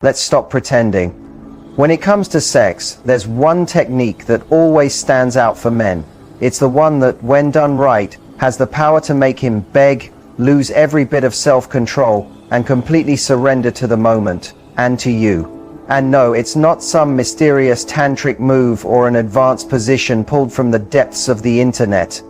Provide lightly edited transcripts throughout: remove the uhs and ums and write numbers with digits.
Let's stop pretending. When it comes to sex, there's one technique that always stands out for men. It's the one that, when done right, has the power to make him beg, lose every bit of self-control, and completely surrender to the moment, and to you. And no, it's not some mysterious tantric move or an advanced position pulled from the depths of the internet.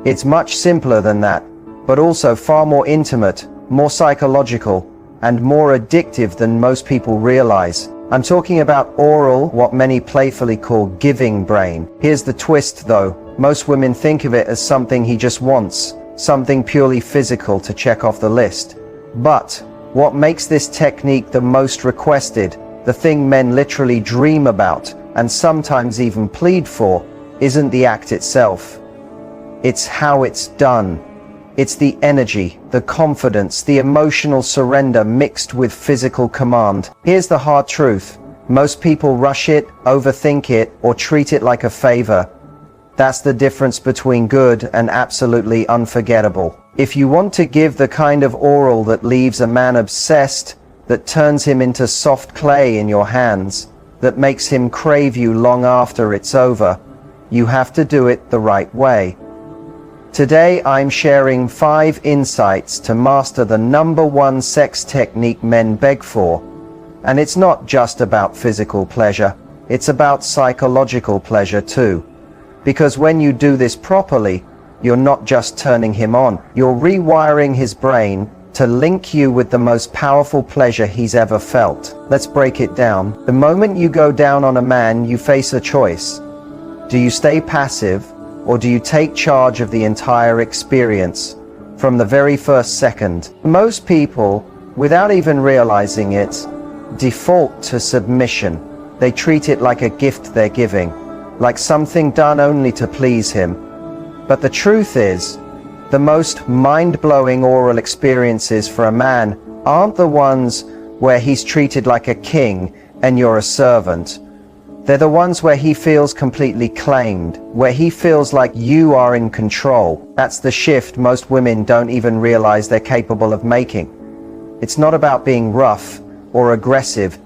It's much simpler than that, but also far more intimate, more psychological, and more addictive than most people realize. I'm talking about oral, what many playfully call giving brain. Here's the twist though. Most women think of it as something he just wants, something purely physical to check off the list. But what makes this technique the most requested, the thing men literally dream about and sometimes even plead for, isn't the act itself. It's how it's done. It's the energy, the confidence, the emotional surrender mixed with physical command. Here's the hard truth. Most people rush it, overthink it, or treat it like a favor. That's the difference between good and absolutely unforgettable. If you want to give the kind of oral that leaves a man obsessed, that turns him into soft clay in your hands, that makes him crave you long after it's over, you have to do it the right way. Today I'm sharing 5 insights to master the #1 sex technique men beg for. And it's not just about physical pleasure, it's about psychological pleasure too. Because when you do this properly, you're not just turning him on, you're rewiring his brain to link you with the most powerful pleasure he's ever felt. Let's break it down. The moment you go down on a man, you face a choice. Do you stay passive, or do you take charge of the entire experience from the very first second? Most people, without even realizing it, default to submission. They treat it like a gift they're giving, like something done only to please him. But the truth is, the most mind-blowing oral experiences for a man aren't the ones where he's treated like a king and you're a servant. They're the ones where he feels completely claimed, where he feels like you are in control. That's the shift most women don't even realize they're capable of making. It's not about being rough or aggressive.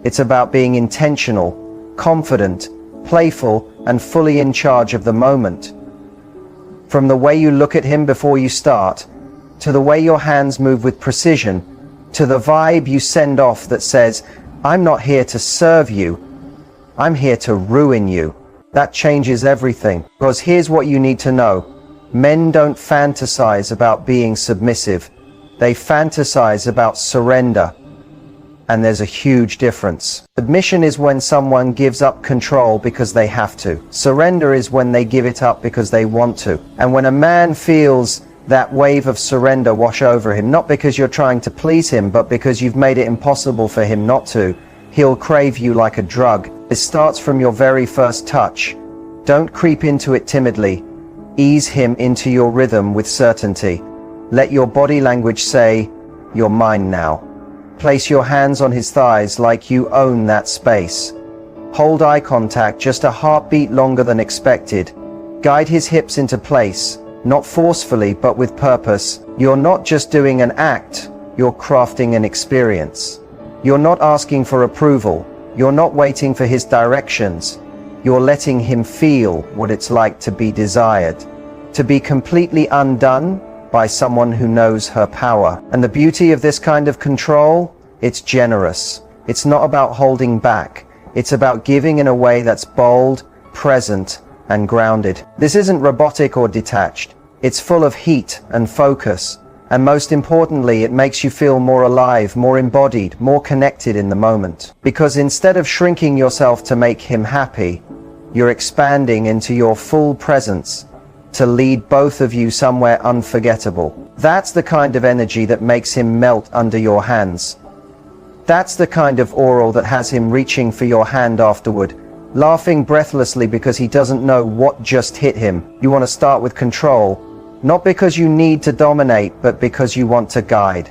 It's about being intentional, confident, playful, and fully in charge of the moment. From the way you look at him before you start, to the way your hands move with precision, to the vibe you send off that says, "I'm not here to serve you, I'm here to ruin you." That changes everything. Because here's what you need to know. Men don't fantasize about being submissive. They fantasize about surrender. And there's a huge difference. Submission is when someone gives up control because they have to. Surrender is when they give it up because they want to. And when a man feels that wave of surrender wash over him, not because you're trying to please him, but because you've made it impossible for him not to, he'll crave you like a drug. It starts from your very first touch. Don't creep into it timidly. Ease him into your rhythm with certainty. Let your body language say, "You're mine now." Place your hands on his thighs like you own that space. Hold eye contact just a heartbeat longer than expected. Guide his hips into place, not forcefully but with purpose. You're not just doing an act, you're crafting an experience. You're not asking for approval. You're not waiting for his directions. You're letting him feel what it's like to be desired, to be completely undone by someone who knows her power. And the beauty of this kind of control, it's generous. It's not about holding back. It's about giving in a way that's bold, present, and grounded. This isn't robotic or detached. It's full of heat and focus. And most importantly, it makes you feel more alive, more embodied, more connected in the moment. Because instead of shrinking yourself to make him happy, you're expanding into your full presence to lead both of you somewhere unforgettable. That's the kind of energy that makes him melt under your hands. That's the kind of oral that has him reaching for your hand afterward, laughing breathlessly because he doesn't know what just hit him. You want to start with control, not because you need to dominate, but because you want to guide.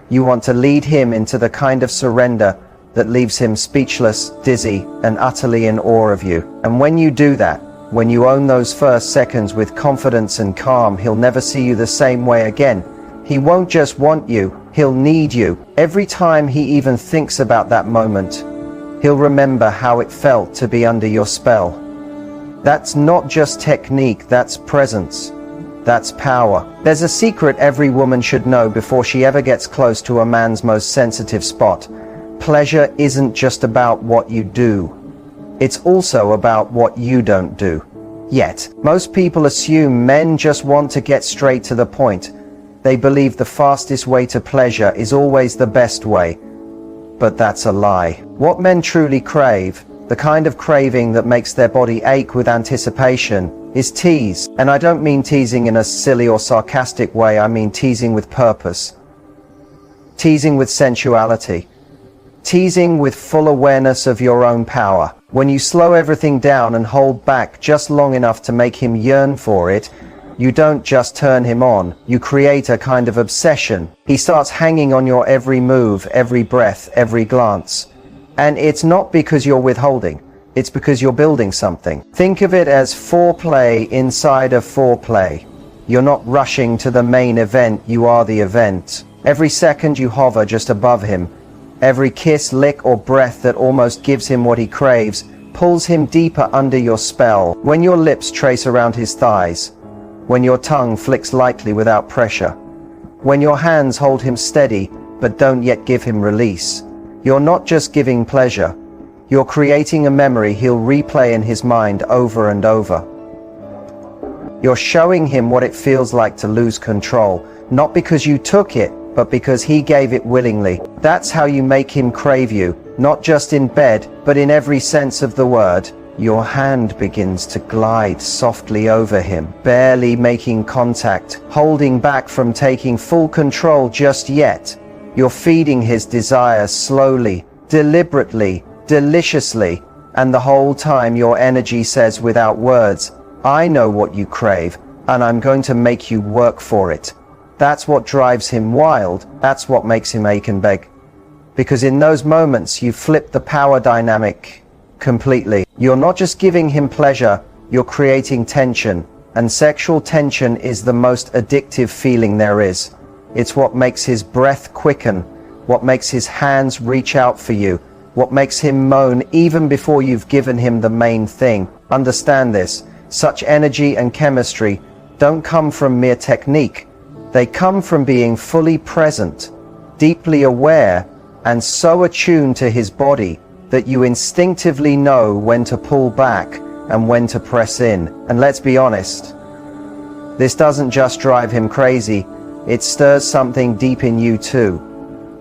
You want to lead him into the kind of surrender that leaves him speechless, dizzy, and utterly in awe of you. And when you do that, when you own those first seconds with confidence and calm, he'll never see you the same way again. He won't just want you, He'll need you. Every time he even thinks about that moment, he'll remember how it felt to be under your spell. That's not just technique, that's presence. That's power. There's a secret every woman should know before she ever gets close to a man's most sensitive spot. Pleasure isn't just about what you do. It's also about what you don't do. Yet, most people assume men just want to get straight to the point. They believe the fastest way to pleasure is always the best way. But that's a lie. What men truly crave, the kind of craving that makes their body ache with anticipation, is tease. And I don't mean teasing in a silly or sarcastic way, I mean teasing with purpose. Teasing with sensuality. Teasing with full awareness of your own power. When you slow everything down and hold back just long enough to make him yearn for it, you don't just turn him on, you create a kind of obsession. He starts hanging on your every move, every breath, every glance. And it's not because you're withholding, it's because you're building something. Think of it as foreplay inside of foreplay. You're not rushing to the main event, you are the event. Every second you hover just above him, every kiss, lick, or breath that almost gives him what he craves, pulls him deeper under your spell. When your lips trace around his thighs, when your tongue flicks lightly without pressure, when your hands hold him steady but don't yet give him release, you're not just giving pleasure, you're creating a memory he'll replay in his mind over and over. You're showing him what it feels like to lose control, not because you took it, but because he gave it willingly. That's how you make him crave you, not just in bed, but in every sense of the word. Your hand begins to glide softly over him, barely making contact, holding back from taking full control just yet. You're feeding his desire slowly, deliberately, deliciously, and the whole time your energy says without words, I know what you crave, and I'm going to make you work for it. That's what drives him wild, that's what makes him ache and beg. Because in those moments you flip the power dynamic completely. You're not just giving him pleasure, you're creating tension. And sexual tension is the most addictive feeling there is. It's what makes his breath quicken, what makes his hands reach out for you, what makes him moan even before you've given him the main thing. Understand this, such energy and chemistry don't come from mere technique. They come from being fully present, deeply aware, and so attuned to his body that you instinctively know when to pull back and when to press in. And let's be honest, this doesn't just drive him crazy, it stirs something deep in you too.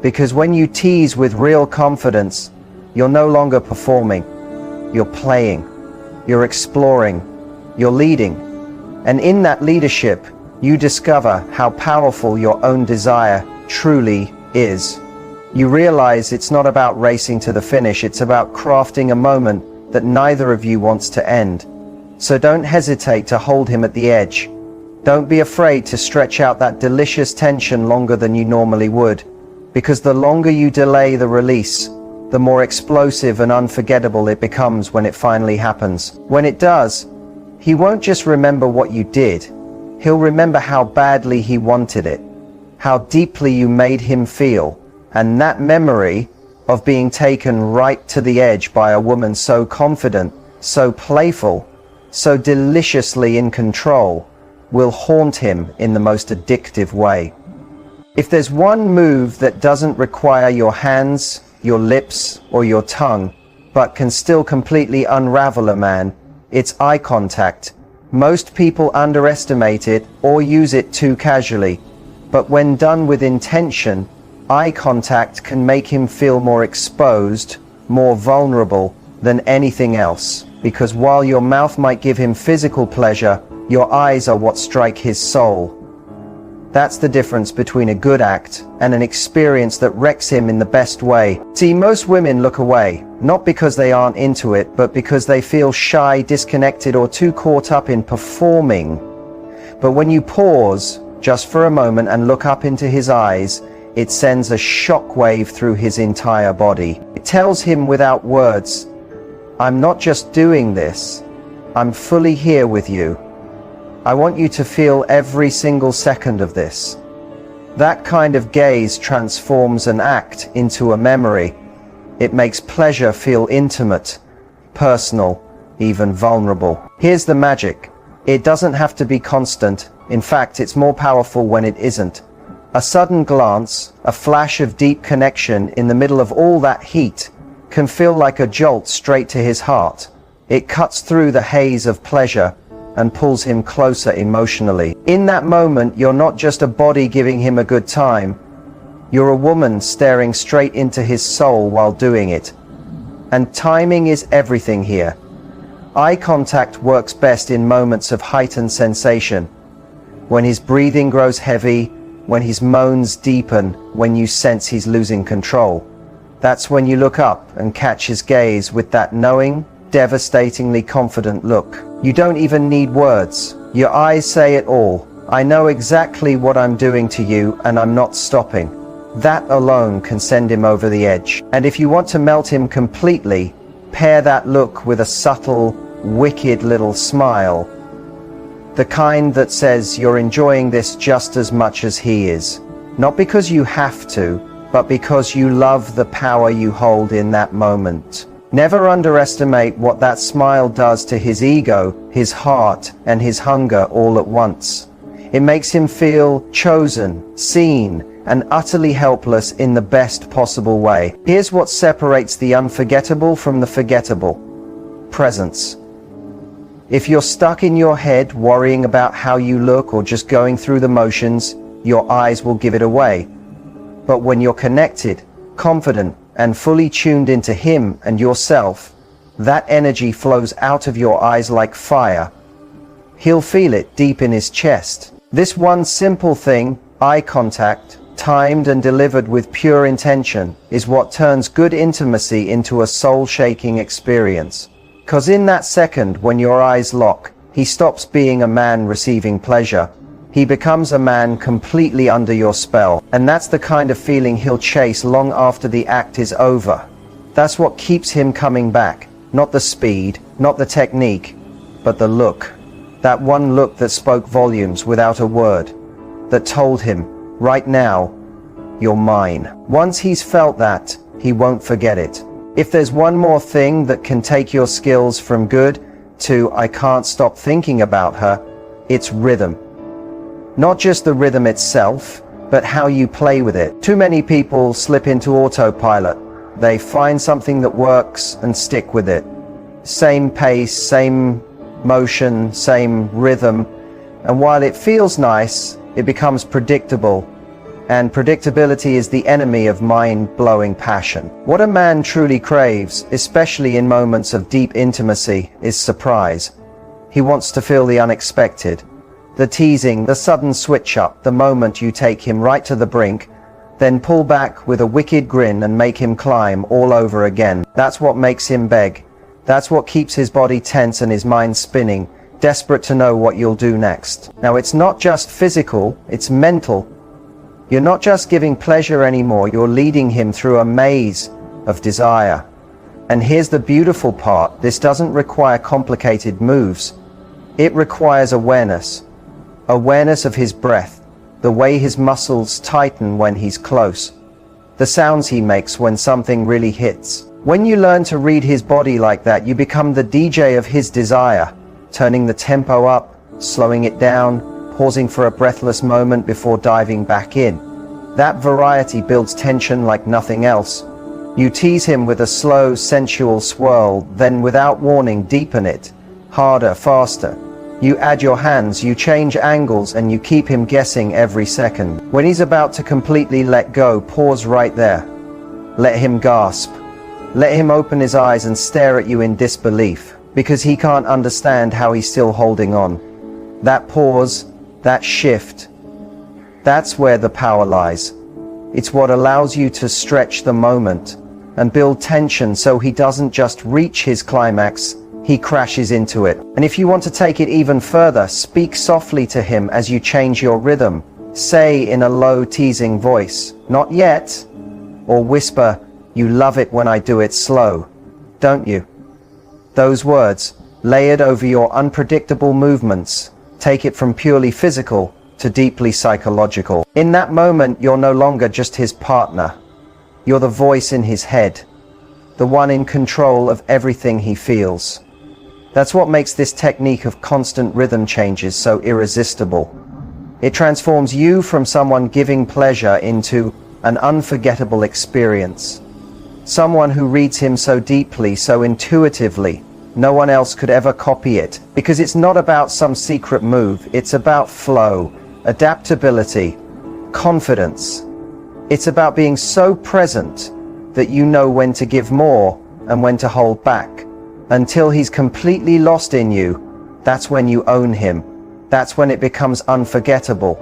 Because when you tease with real confidence, you're no longer performing, you're playing, you're exploring, you're leading. And in that leadership, you discover how powerful your own desire truly is. You realize it's not about racing to the finish, it's about crafting a moment that neither of you wants to end. So don't hesitate to hold him at the edge. Don't be afraid to stretch out that delicious tension longer than you normally would, because the longer you delay the release, the more explosive and unforgettable it becomes when it finally happens. When it does, he won't just remember what you did, he'll remember how badly he wanted it, how deeply you made him feel, and that memory of being taken right to the edge by a woman so confident, so playful, so deliciously in control, will haunt him in the most addictive way. If there's one move that doesn't require your hands, your lips, or your tongue, but can still completely unravel a man, it's eye contact. Most people underestimate it or use it too casually, but when done with intention, eye contact can make him feel more exposed, more vulnerable than anything else. Because while your mouth might give him physical pleasure, your eyes are what strike his soul. That's the difference between a good act and an experience that wrecks him in the best way. See, most women look away, not because they aren't into it, but because they feel shy, disconnected, or too caught up in performing. But when you pause just for a moment and look up into his eyes, it sends a shockwave through his entire body. It tells him without words, I'm not just doing this, I'm fully here with you. I want you to feel every single second of this. That kind of gaze transforms an act into a memory. It makes pleasure feel intimate, personal, even vulnerable. Here's the magic. It doesn't have to be constant. In fact, it's more powerful when it isn't. A sudden glance, a flash of deep connection in the middle of all that heat, can feel like a jolt straight to his heart. It cuts through the haze of pleasure and pulls him closer emotionally. In that moment, you're not just a body giving him a good time. You're a woman staring straight into his soul while doing it. And timing is everything here. Eye contact works best in moments of heightened sensation. When his breathing grows heavy, when his moans deepen, when you sense he's losing control. That's when you look up and catch his gaze with that knowing, devastatingly confident look. You don't even need words. Your eyes say it all. I know exactly what I'm doing to you, and I'm not stopping. That alone can send him over the edge. And if you want to melt him completely, pair that look with a subtle, wicked little smile. The kind that says you're enjoying this just as much as he is. Not because you have to, but because you love the power you hold in that moment. Never underestimate what that smile does to his ego, his heart, and his hunger all at once. It makes him feel chosen, seen, and utterly helpless in the best possible way. Here's what separates the unforgettable from the forgettable: presence. If you're stuck in your head worrying about how you look or just going through the motions, your eyes will give it away. But when you're connected, confident, and fully tuned into him and yourself, that energy flows out of your eyes like fire. He'll feel it deep in his chest. This one simple thing, eye contact, timed and delivered with pure intention, is what turns good intimacy into a soul-shaking experience. 'Cause in that second, when your eyes lock, he stops being a man receiving pleasure. He becomes a man completely under your spell. And that's the kind of feeling he'll chase long after the act is over. That's what keeps him coming back. Not the speed, not the technique, but the look. That one look that spoke volumes without a word. That told him, right now, you're mine. Once he's felt that, he won't forget it. If there's one more thing that can take your skills from good to I can't stop thinking about her, it's rhythm. Not just the rhythm itself, but how you play with it. Too many people slip into autopilot. They find something that works and stick with it. Same pace, same motion, same rhythm. And while it feels nice, it becomes predictable. And predictability is the enemy of mind-blowing passion. What a man truly craves, especially in moments of deep intimacy, is surprise. He wants to feel the unexpected. The teasing, the sudden switch up, the moment you take him right to the brink, then pull back with a wicked grin and make him climb all over again. That's what makes him beg. That's what keeps his body tense and his mind spinning, desperate to know what you'll do next. Now, it's not just physical, it's mental. You're not just giving pleasure anymore, you're leading him through a maze of desire. And here's the beautiful part, this doesn't require complicated moves. It requires awareness. Awareness of his breath, the way his muscles tighten when he's close, the sounds he makes when something really hits. When you learn to read his body like that, you become the DJ of his desire, turning the tempo up, slowing it down, pausing for a breathless moment before diving back in. That variety builds tension like nothing else. You tease him with a slow, sensual swirl, then without warning deepen it, harder, faster. You add your hands, you change angles, and you keep him guessing every second. When he's about to completely let go, pause right there. Let him gasp. Let him open his eyes and stare at you in disbelief, because he can't understand how he's still holding on. That pause, that shift, that's where the power lies. It's what allows you to stretch the moment and build tension so he doesn't just reach his climax, he crashes into it. And if you want to take it even further, speak softly to him as you change your rhythm. Say in a low, teasing voice, "Not yet," or whisper, "You love it when I do it slow, don't you?" Those words, layered over your unpredictable movements, take it from purely physical to deeply psychological. In that moment, you're no longer just his partner. You're the voice in his head, the one in control of everything he feels. That's what makes this technique of constant rhythm changes so irresistible. It transforms you from someone giving pleasure into an unforgettable experience. Someone who reads him so deeply, so intuitively, no one else could ever copy it. Because it's not about some secret move, it's about flow, adaptability, confidence. It's about being so present that you know when to give more and when to hold back. Until he's completely lost in you, that's when you own him. That's when it becomes unforgettable.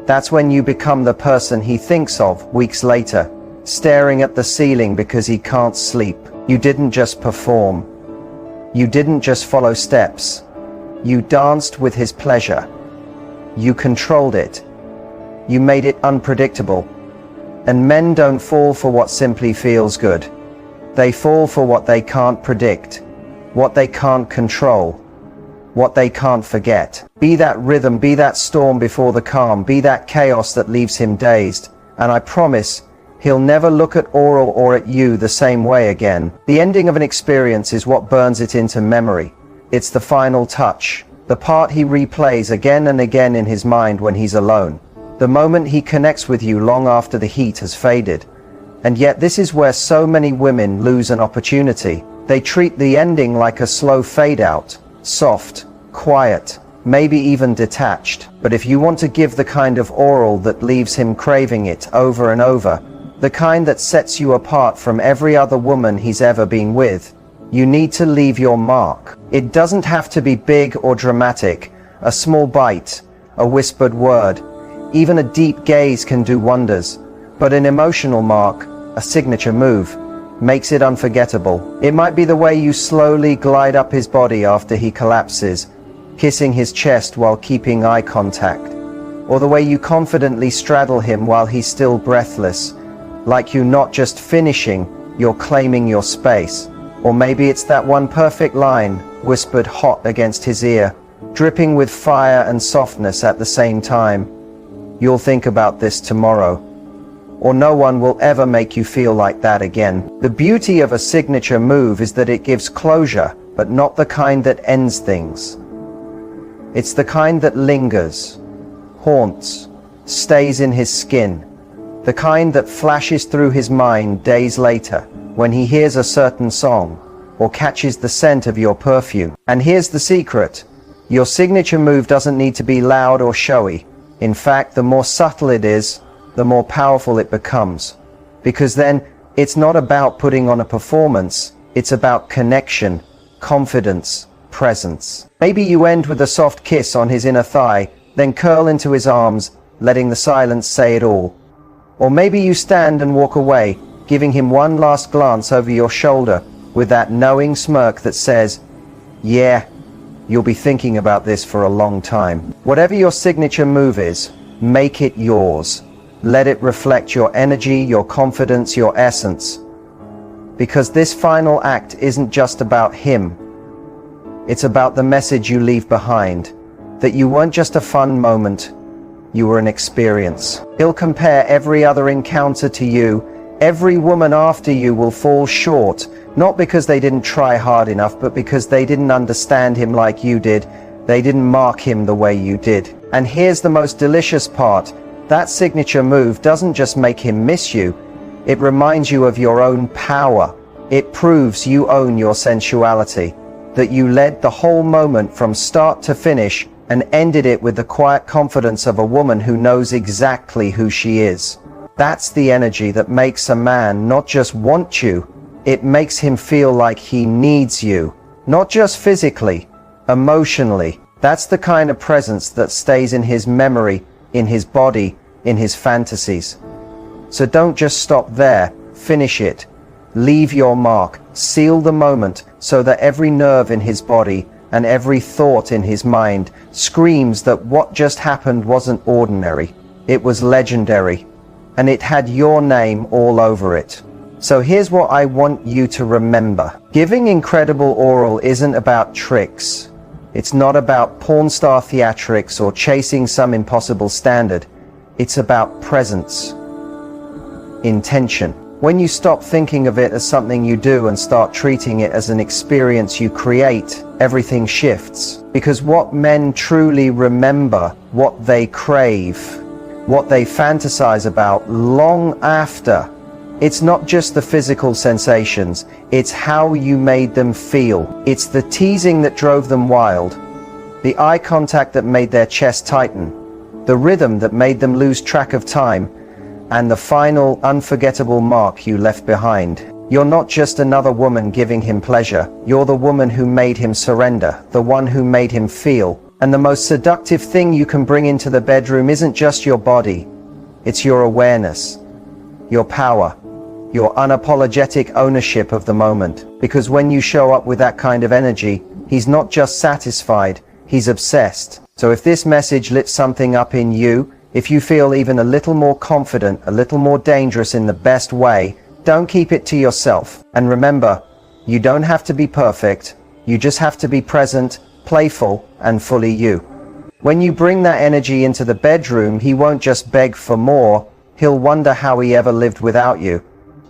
That's when you become the person he thinks of weeks later, staring at the ceiling because he can't sleep. You didn't just perform. You didn't just follow steps. You danced with his pleasure. You controlled it. You made it unpredictable. And men don't fall for what simply feels good. They fall for what they can't predict, what they can't control, what they can't forget. Be that rhythm, be that storm before the calm, be that chaos that leaves him dazed. And I promise, he'll never look at oral or at you the same way again. The ending of an experience is what burns it into memory. It's the final touch, the part he replays again and again in his mind when he's alone. The moment he connects with you long after the heat has faded. And yet this is where so many women lose an opportunity. They treat the ending like a slow fade out, soft, quiet, maybe even detached. But if you want to give the kind of oral that leaves him craving it over and over, the kind that sets you apart from every other woman he's ever been with, you need to leave your mark. It doesn't have to be big or dramatic. A small bite, a whispered word, even a deep gaze can do wonders. But an emotional mark, a signature move, makes it unforgettable. It might be the way you slowly glide up his body after he collapses, kissing his chest while keeping eye contact, or the way you confidently straddle him while he's still breathless, like you're not just finishing, you're claiming your space. Or maybe it's that one perfect line, whispered hot against his ear, dripping with fire and softness at the same time. You'll think about this tomorrow. Or no one will ever make you feel like that again. The beauty of a signature move is that it gives closure, but not the kind that ends things. It's the kind that lingers, haunts, stays in his skin. The kind that flashes through his mind days later when he hears a certain song or catches the scent of your perfume. And here's the secret. Your signature move doesn't need to be loud or showy. In fact, the more subtle it is, the more powerful it becomes. Because then, it's not about putting on a performance, it's about connection, confidence, presence. Maybe you end with a soft kiss on his inner thigh, then curl into his arms, letting the silence say it all. Or maybe you stand and walk away, giving him one last glance over your shoulder with that knowing smirk that says, yeah, you'll be thinking about this for a long time. Whatever your signature move is, make it yours. Let it reflect your energy, your confidence, your essence. Because this final act isn't just about him. It's about the message you leave behind. That you weren't just a fun moment, you were an experience. He'll compare every other encounter to you. Every woman after you will fall short, not because they didn't try hard enough, but because they didn't understand him like you did. They didn't mark him the way you did. And here's the most delicious part. That signature move doesn't just make him miss you, it reminds you of your own power. It proves you own your sensuality, that you led the whole moment from start to finish and ended it with the quiet confidence of a woman who knows exactly who she is. That's the energy that makes a man not just want you, it makes him feel like he needs you, not just physically, emotionally. That's the kind of presence that stays in his memory, in his body, in his fantasies. So don't just stop there, finish it. Leave your mark, seal the moment so that every nerve in his body and every thought in his mind screams that what just happened wasn't ordinary. It was legendary, and it had your name all over it. So here's what I want you to remember. Giving incredible oral isn't about tricks. It's not about porn star theatrics or chasing some impossible standard. It's about presence, intention. When you stop thinking of it as something you do and start treating it as an experience you create, everything shifts. Because what men truly remember, what they crave, what they fantasize about long after, it's not just the physical sensations, it's how you made them feel. It's the teasing that drove them wild, the eye contact that made their chest tighten, the rhythm that made them lose track of time, and the final unforgettable mark you left behind. You're not just another woman giving him pleasure. You're the woman who made him surrender, the one who made him feel. And the most seductive thing you can bring into the bedroom isn't just your body. It's your awareness, your power, your unapologetic ownership of the moment. Because when you show up with that kind of energy, he's not just satisfied, he's obsessed. So if this message lit something up in you, if you feel even a little more confident, a little more dangerous in the best way, don't keep it to yourself. And remember, you don't have to be perfect. You just have to be present, playful, and fully you. When you bring that energy into the bedroom, he won't just beg for more. He'll wonder how he ever lived without you.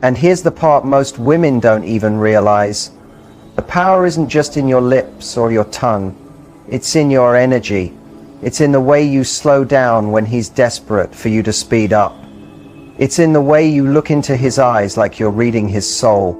And here's the part most women don't even realize. The power isn't just in your lips or your tongue. It's in your energy. It's in the way you slow down when he's desperate for you to speed up. It's in the way you look into his eyes like you're reading his soul.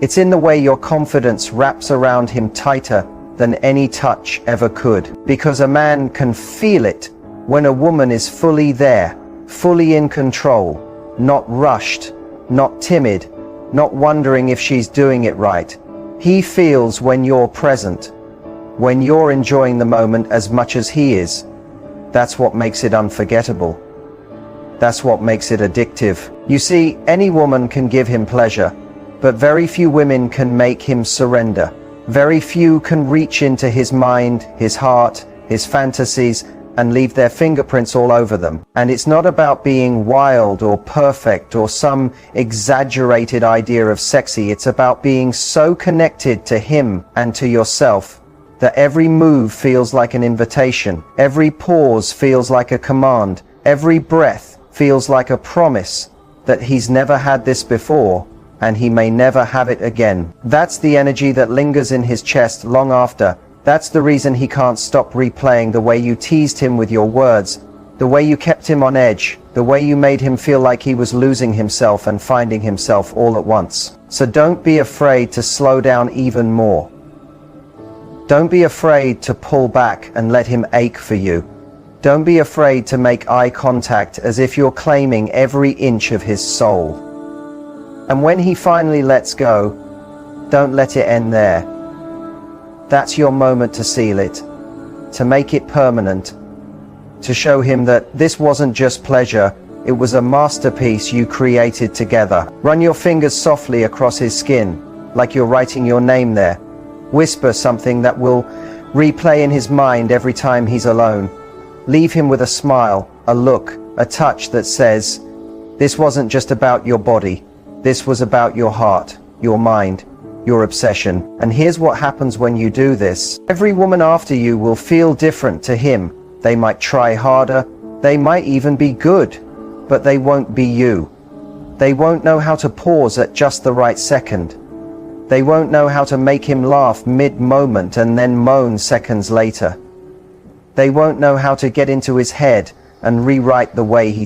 It's in the way your confidence wraps around him tighter than any touch ever could. Because a man can feel it when a woman is fully there, fully in control, not rushed, not timid, not wondering if she's doing it right. He feels when you're present, when you're enjoying the moment as much as he is. That's what makes it unforgettable. That's what makes it addictive. You see, any woman can give him pleasure, but very few women can make him surrender. Very few can reach into his mind, his heart, his fantasies, and leave their fingerprints all over them. And it's not about being wild or perfect or some exaggerated idea of sexy. It's about being so connected to him and to yourself that every move feels like an invitation, every pause feels like a command, every breath feels like a promise that he's never had this before and he may never have it again. That's the energy that lingers in his chest long after. That's the reason he can't stop replaying the way you teased him with your words, the way you kept him on edge, the way you made him feel like he was losing himself and finding himself all at once. So don't be afraid to slow down even more. Don't be afraid to pull back and let him ache for you. Don't be afraid to make eye contact as if you're claiming every inch of his soul. And when he finally lets go, don't let it end there. That's your moment to seal it, to make it permanent, to show him that this wasn't just pleasure, it was a masterpiece you created together. Run your fingers softly across his skin, like you're writing your name there. Whisper something that will replay in his mind every time he's alone. Leave him with a smile, a look, a touch that says, this wasn't just about your body. This was about your heart, your mind, your obsession. And here's what happens when you do this. Every woman after you will feel different to him. They might try harder. They might even be good, but they won't be you. They won't know how to pause at just the right second. They won't know how to make him laugh mid-moment and then moan seconds later. They won't know how to get into his head and rewrite the way he